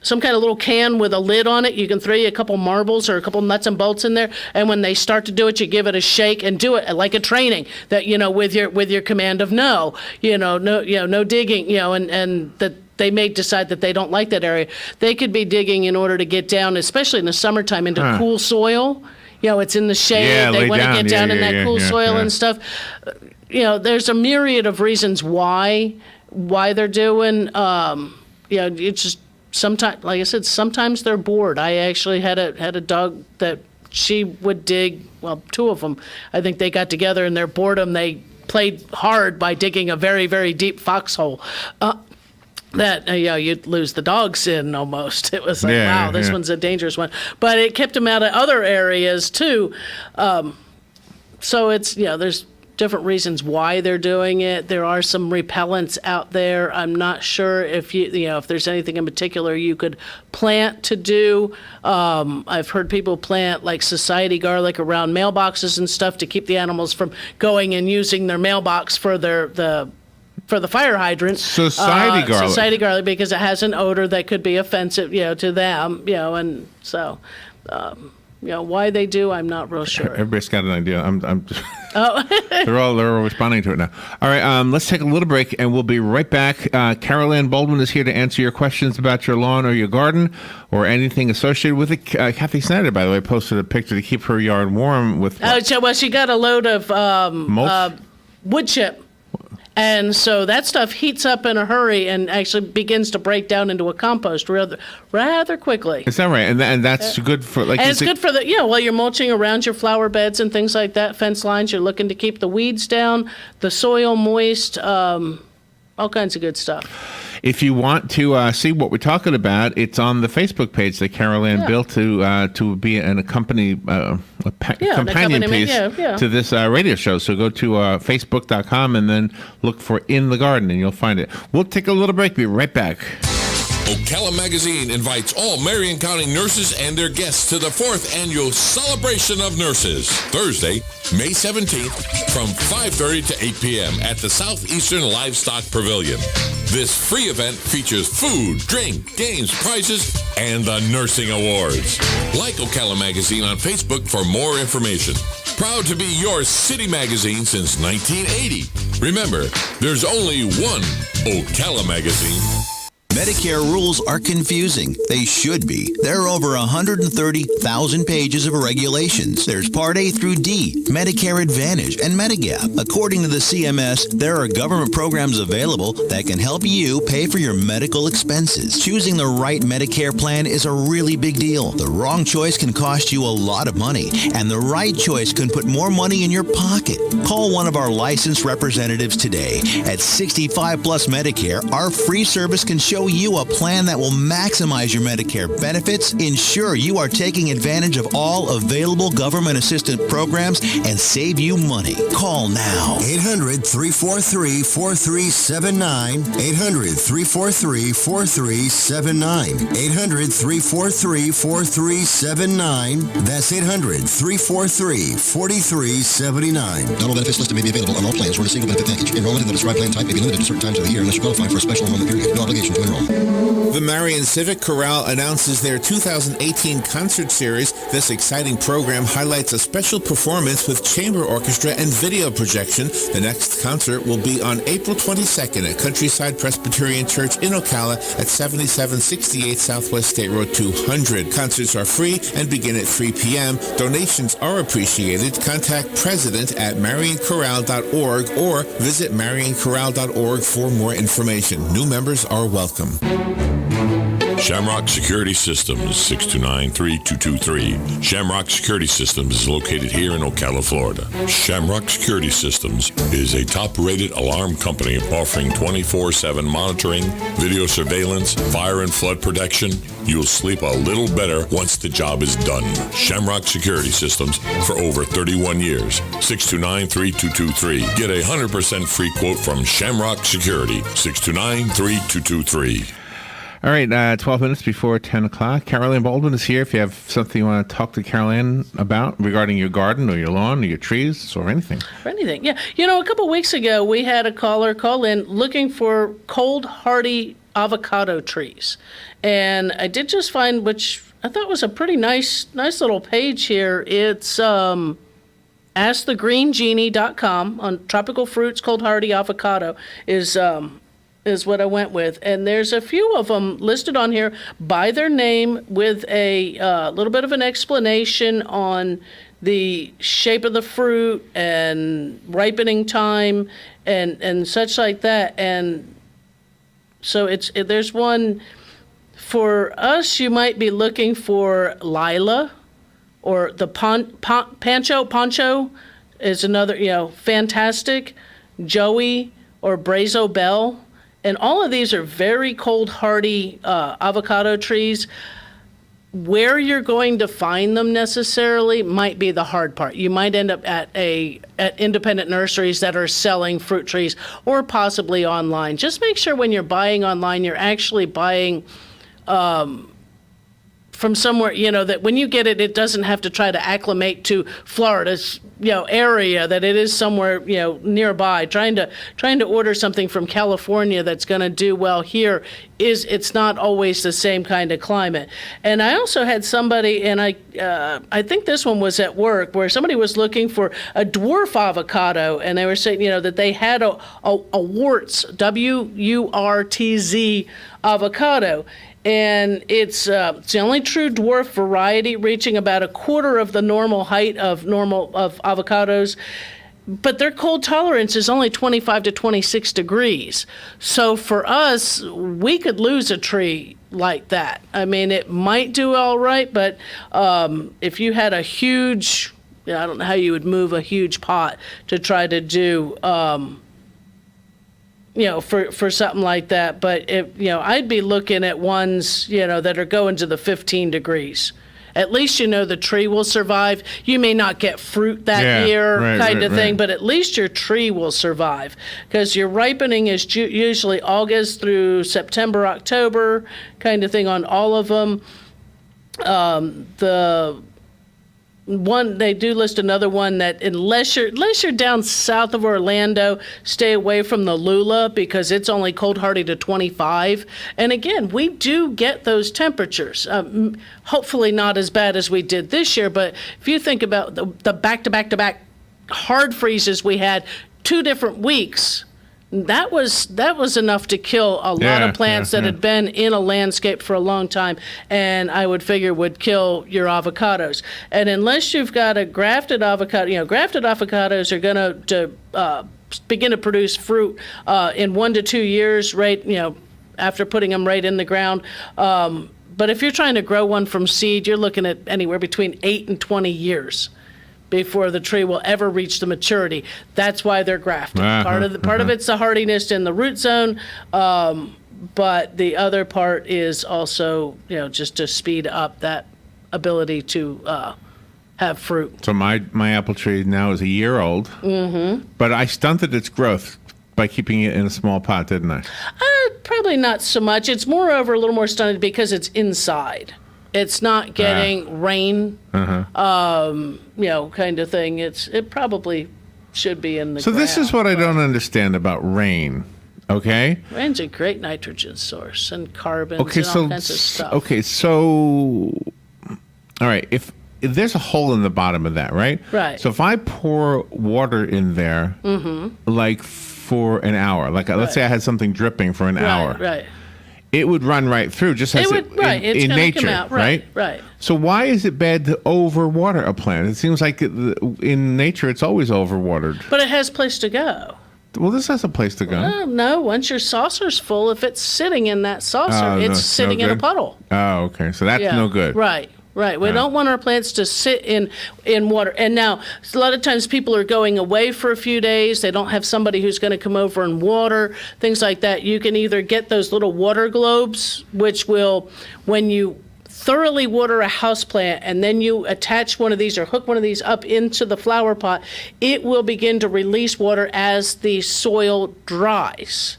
some kind of little can with a lid on it. You can throw you a couple marbles or a couple nuts and bolts in there, and when they start to do it, you give it a shake and do it like a training that with your command of no digging, and that. They may decide that they don't like that area. They could be digging in order to get down, especially in the summertime, into cool soil. It's in the shade. Yeah, they want to get down in yeah, that cool soil and stuff. There's a myriad of reasons why they're doing. It's just sometimes, like I said, sometimes they're bored. I actually had a dog that she would dig. Well, two of them. I think they got together in their boredom. They played hard by digging a very, very deep foxhole. That you'd lose the dogs in almost. It was like, wow, this one's a dangerous one. But it kept them out of other areas too. So it's there's different reasons why they're doing it. There are some repellents out there. I'm not sure if if there's anything in particular you could plant to do. I've heard people plant like society garlic around mailboxes and stuff to keep the animals from going and using their mailbox for the fire hydrant. Society garlic, because it has an odor that could be offensive, to them, and so, why they do, I'm not real sure. Everybody's got an idea. I'm just, they're all responding to it now. All right, let's take a little break, and we'll be right back. Carol Ann Baldwin is here to answer your questions about your lawn or your garden or anything associated with it. Kathy Snyder, by the way, posted a picture to keep her yard warm with. She got a load of wood chip. And so that stuff heats up in a hurry and actually begins to break down into a compost rather quickly. Is that right? And that's good for like. And it's good for while you're mulching around your flower beds and things like that, fence lines. You're looking to keep the weeds down, the soil moist, all kinds of good stuff. If you want to see what we're talking about, it's on the Facebook page that Carol Ann built to be an companion piece to this radio show. So go to facebook.com and then look for In the Garden, and you'll find it. We'll take a little break. Be right back. Ocala Magazine invites all Marion County nurses and their guests to the 4th Annual Celebration of Nurses, Thursday, May 17th from 5:30 to 8 p.m. at the Southeastern Livestock Pavilion. This free event features food, drink, games, prizes, and the Nursing Awards. Like Ocala Magazine on Facebook for more information. Proud to be your city magazine since 1980. Remember, there's only one Ocala Magazine. Medicare rules are confusing. They should be. There are over 130,000 pages of regulations. There's Part A through D, Medicare Advantage, and Medigap. According to the CMS, there are government programs available that can help you pay for your medical expenses. Choosing the right Medicare plan is a really big deal. The wrong choice can cost you a lot of money, and the right choice can put more money in your pocket. Call one of our licensed representatives today. At 65 Plus Medicare, our free service can show you a plan that will maximize your Medicare benefits, ensure you are taking advantage of all available government assistance programs, and save you money. Call now. 800-343-4379. 800-343-4379. 800-343-4379. That's 800-343-4379. Total benefits listed may be available on all plans or in a single benefit package. Enrollment in the described plan type may be limited to certain times of the year unless you qualify for a special enrollment period. No obligation to enroll. The Marion Civic Chorale announces their 2018 concert series. This exciting program highlights a special performance with chamber orchestra and video projection. The next concert will be on April 22nd at Countryside Presbyterian Church in Ocala at 7768 Southwest State Road 200. Concerts are free and begin at 3 p.m. Donations are appreciated. Contact president at marionchorale.org or visit marionchorale.org for more information. New members are welcome. Shamrock Security Systems, 629-3223. Shamrock Security Systems is located here in Ocala, Florida. Shamrock Security Systems is a top-rated alarm company offering 24/7 monitoring, video surveillance, fire and flood protection. You'll sleep a little better once the job is done. Shamrock Security Systems for over 31 years. 629-3223. Get a 100% free quote from Shamrock Security, 629-3223. All right, 12 minutes before 10 o'clock. Carol Ann Baldwin is here. If you have something you want to talk to Carol Ann about regarding your garden or your lawn or your trees or anything. Or anything, yeah. You know, a couple weeks ago, we had a caller call in looking for cold, hardy avocado trees. And I did just find, which I thought was a pretty nice little page here. It's AskTheGreenGenie.com on tropical fruits, cold, hardy avocado is what I went with. And there's a few of them listed on here by their name with a little bit of an explanation on the shape of the fruit and ripening time and such like that. And so there's one for us. You might be looking for Lila, or the Poncho is another, fantastic. Joey or Brazo Bell. And all of these are very cold, hardy avocado trees. Where you're going to find them necessarily might be the hard part. You might end up at independent nurseries that are selling fruit trees, or possibly online. Just make sure when you're buying online, you're actually buying from somewhere, that when you get it, it doesn't have to try to acclimate to Florida's, area, that it is somewhere, nearby. Trying to order something from California that's going to do well here it's not always the same kind of climate. And I also had somebody, and I think this one was at work, where somebody was looking for a dwarf avocado, and they were saying, that they had a Wurtz, WURTZ avocado. And it's the only true dwarf variety, reaching about a quarter of the normal height of avocados. But their cold tolerance is only 25 to 26 degrees. So for us, we could lose a tree like that. I mean, it might do all right, but if you had a huge, I don't know how you would move a huge pot to try to do for something like that. But I'd be looking at ones, that are going to the 15 degrees. At least the tree will survive. You may not get fruit that year, kind of thing, but at least your tree will survive, because your ripening is usually August through September, October, kind of thing on all of them. They do list another one that unless you're down south of Orlando, stay away from the Lula, because it's only cold hardy to 25. And again, we do get those temperatures. Hopefully not as bad as we did this year, but if you think about the back-to-back-to-back hard freezes we had 2 different weeks, that was enough to kill a lot of plants that had been in a landscape for a long time, and I would figure would kill your avocados. And unless you've got a grafted avocado, grafted avocados are going to begin to produce fruit in 1 to 2 years, right? After putting them right in the ground. But if you're trying to grow one from seed, you're looking at anywhere between 8 and 20 years before the tree will ever reach the maturity. That's why they're grafted. Part of it's the hardiness in the root zone, but the other part is also, just to speed up that ability to have fruit. So my apple tree now is a year old, but I stunted its growth by keeping it in a small pot, didn't I? Probably not so much. It's moreover a little more stunted because it's inside. It's not getting rain, kind of thing. It probably should be in the So ground. this is what I don't understand about rain, okay? Rain's a great nitrogen source and carbons and all kinds of stuff. Okay, so, all right, if there's a hole in the bottom of that, right? Right. So if I pour water in there, like for an hour, like let's say I had something dripping for an hour. Right. It would run right through, just as It's in nature, come out. right? Right. So why is it bad to overwater a plant? It seems like in nature it's always overwatered. But it has place to go. Well, this has a place to go. Well, no, once your saucer's full, if it's sitting in that saucer, it's sitting in a puddle. Oh, okay. So that's no good. Right. We don't want our plants to sit in water. And now, a lot of times people are going away for a few days. They don't have somebody who's going to come over and water, things like that. You can either get those little water globes, which will, when you thoroughly water a houseplant and then you attach one of these or hook one of these up into the flower pot, it will begin to release water as the soil dries.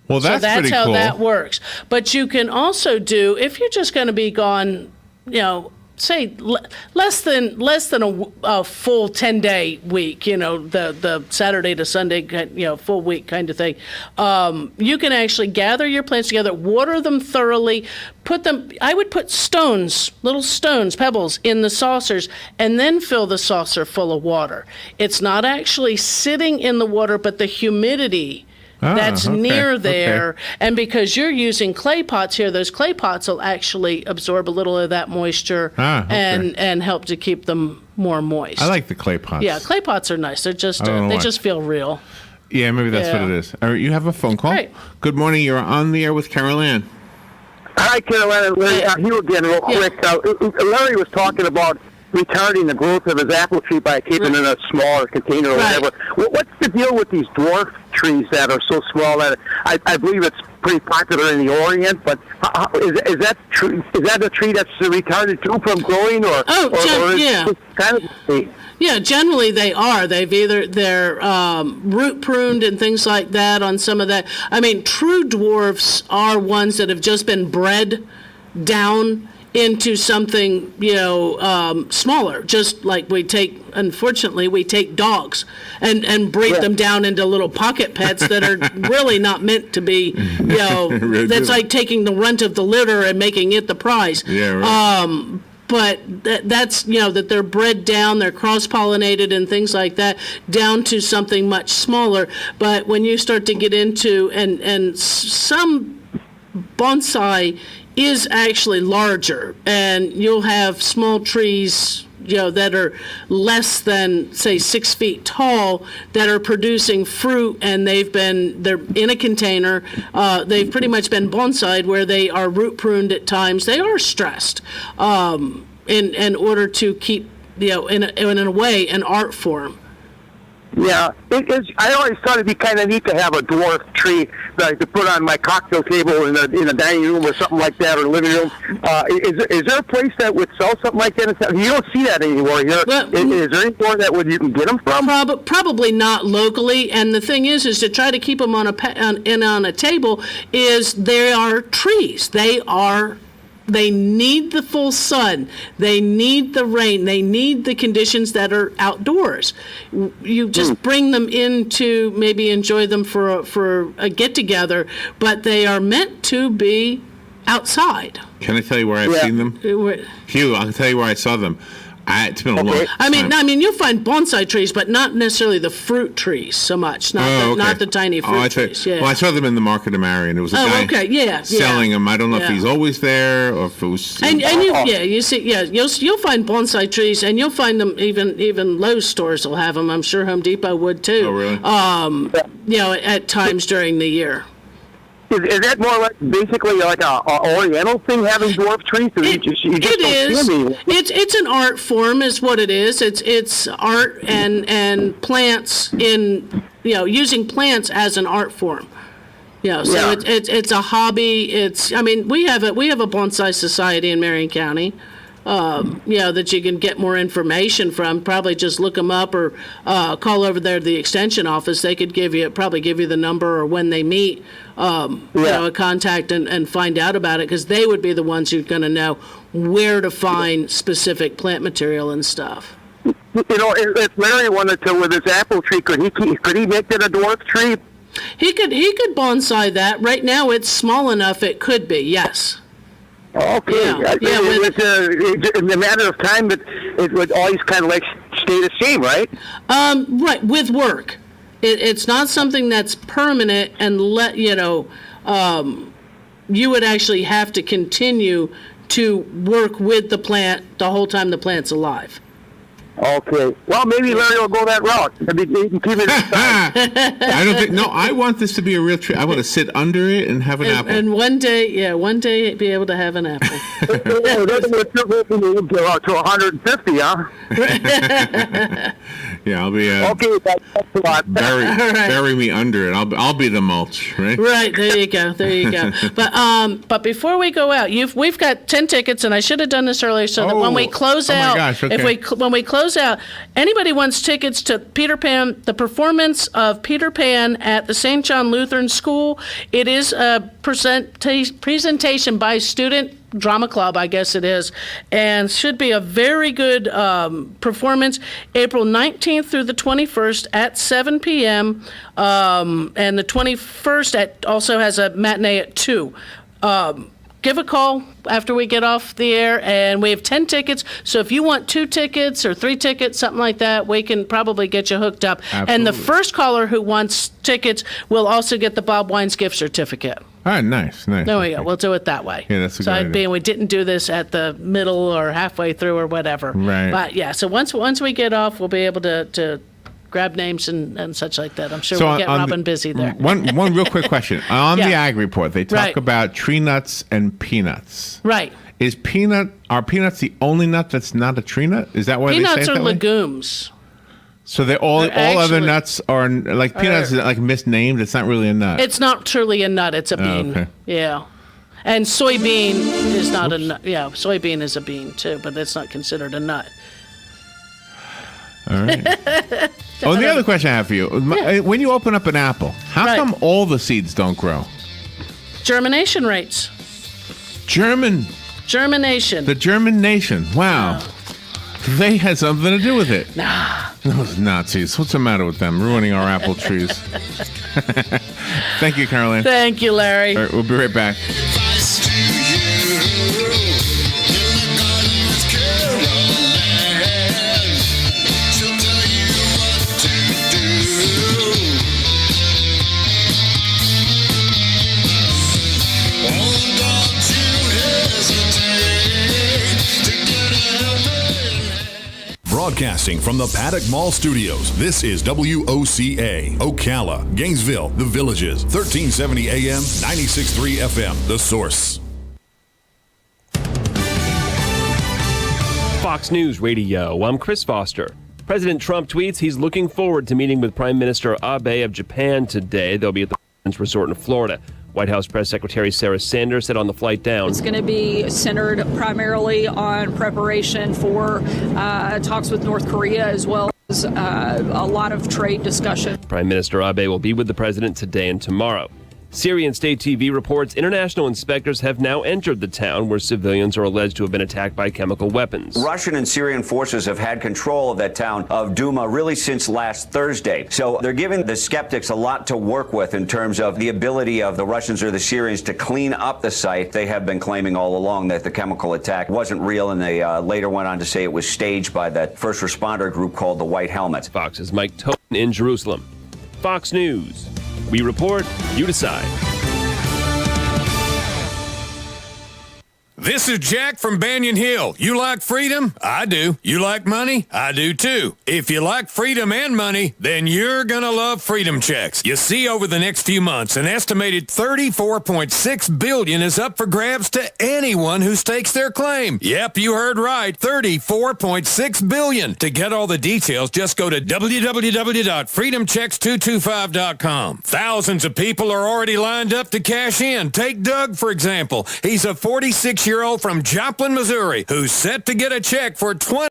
Well, that's pretty how cool. that works. But you can also do, if you're just going to be gone, say less than a full 10-day week, the Saturday to Sunday, full week kind of thing. You can actually gather your plants together, water them thoroughly, I would put little stones, pebbles in the saucers, and then fill the saucer full of water. It's not actually sitting in the water, but the humidity that's near there. Okay. And because you're using clay pots here, those clay pots will actually absorb a little of that moisture and help to keep them more moist. I like the clay pots. Yeah, clay pots are nice. They're just they just feel real. Yeah, maybe that's what it is. All right, you have a phone call. Right. Good morning. You're on the air with Carol Ann. Hi, Carol Ann. Here again, real quick. Larry was talking about retarding the growth of his apple tree by keeping it in a smaller container or whatever. What's the deal with these dwarf trees that are so small that I believe it's pretty popular in the Orient, but is that true? Is that a tree that's retarded too from growing, or kind of? Yeah, generally they are. They're root pruned and things like that on some of that. I mean, true dwarfs are ones that have just been bred down into something, smaller. Just like unfortunately, we take dogs and breed them down into little pocket pets that are really not meant to be, that's like taking the runt of the litter and making it the prize. Yeah, right. But that's, that they're bred down, they're cross-pollinated and things like that, down to something much smaller. But when you start to get into, and some bonsai is actually larger, and you'll have small trees, that are less than, say, 6 feet tall that are producing fruit, and they're in a container. They've pretty much been bonsai'd where they are root pruned at times. They are stressed in order to keep, in a way, an art form. Yeah, it is. I always thought it'd be kind of neat to have a dwarf tree like to put on my cocktail table in the dining room or something like that, or living room. Is there a place that would sell something like that? You don't see that anymore here. Well, is there anywhere that you can get them from? Probably not locally. And the thing is to try to keep them on a table. Is they are trees. They need the full sun. They need the rain. They need the conditions that are outdoors. You just bring them in to maybe enjoy them for a get-together, but they are meant to be outside. Can I tell you where I've seen them? Hugh, I'll tell you where I saw them. It's been a long time. I mean, you'll find bonsai trees, but not necessarily the fruit trees so much. Not the tiny fruit trees. Yeah. Well, I saw them in the Market of Marion. It was a guy selling them. I don't know if he's always there or if it was. You'll find bonsai trees, and you'll find them even Lowe's stores will have them. I'm sure Home Depot would too. Oh, really? At times during the year. Is that more like basically like a Oriental thing, having dwarf trees? It's an art form, is what it is. It's art and plants using plants as an art form. It's a hobby. We have a bonsai society in Marion County. That you can get more information from. Probably just look them up or call over there to the extension office. They could probably give you the number or when they meet, a contact and find out about it, because they would be the ones who're going to know where to find specific plant material and stuff. If Larry wanted to with his apple tree, could he make it a dwarf tree? He could bonsai that. Right now it's small enough it could be, yes. Okay. In a matter of time, it would always kind of like stay the same, right? Right, with work. It's not something that's permanent and you would actually have to continue to work with the plant the whole time the plant's alive. Okay. Well, maybe Larry will go that route. He can keep it I don't think. No, I want this to be a real tree. I want to sit under it and have an apple. And one day be able to have an apple. To 150, huh? Yeah, I'll be. Okay, thanks a lot. Bury me under it. I'll be the mulch, right? Right. There you go. But before we go out, we've got 10 tickets, and I should have done this earlier, so that when we close out, when we close out, anybody wants tickets to Peter Pan, the performance of Peter Pan at the St. John Lutheran School. It is a presentation by Student Drama Club, I guess it is, and should be a very good performance. April 19th through the 21st at 7 p.m. And the 21st also has a matinee at 2. Give a call after we get off the air, and we have 10 tickets. So if you want 2 tickets or 3 tickets, something like that, we can probably get you hooked up. Absolutely. And the first caller who wants tickets will also get the Bob Wines gift certificate. All right, nice. There we go. We'll do it that way. Yeah, that's a good idea. We didn't do this at the middle or halfway through or whatever. Right. But yeah, so once we get off, we'll be able to grab names and such like that. I'm sure we'll get Robin busy there. One real quick question. On the Ag Report, they talk about tree nuts and peanuts. Right. Are peanuts the only nut that's not a tree nut? Is that why they say it that way? Peanuts are legumes. So all other nuts are like peanuts is like misnamed. It's not really a nut. It's not truly a nut. It's a bean. Okay. Yeah. And soybean is not a nut. Yeah, soybean is a bean too, but it's not considered a nut. All right. The other question I have for you. When you open up an apple, how come all the seeds don't grow? Germination rates. Germination. The German nation. Wow. They had something to do with it. Nah. Those Nazis. What's the matter with them? Ruining our apple trees. Thank you, Carol Ann. Thank you, Larry. All right, we'll be right back. Broadcasting from the Paddock Mall Studios, this is WOCA, Ocala, Gainesville, The Villages, 1370 AM, 96.3 FM, The Source. Fox News Radio, I'm Chris Foster. President Trump tweets he's looking forward to meeting with Prime Minister Abe of Japan today. They'll be at the President's Resort in Florida. White House Press Secretary Sarah Sanders said on the flight down, it's going to be centered primarily on preparation for talks with North Korea, as well as a lot of trade discussion. Prime Minister Abe will be with the president today and tomorrow. Syrian state TV reports international inspectors have now entered the town where civilians are alleged to have been attacked by chemical weapons. Russian and Syrian forces have had control of that town of Douma really since last Thursday. So they're giving the skeptics a lot to work with in terms of the ability of the Russians or the Syrians to clean up the site. They have been claiming all along that the chemical attack wasn't real, and they later went on to say it was staged by that first responder group called the White Helmets. Fox's Mike Tobin in Jerusalem. Fox News. We report, you decide. This is Jack from Banyan Hill. You like freedom? I do. You like money? I do too. If you like freedom and money, then you're going to love Freedom Checks. You see, over the next few months, an estimated $34.6 billion is up for grabs to anyone who stakes their claim. Yep, you heard right. $34.6 billion. To get all the details, just go to www.freedomchecks225.com. Thousands of people are already lined up to cash in. Take Doug, for example. He's a 46-year-old from Joplin, Missouri, who's set to get a check for $20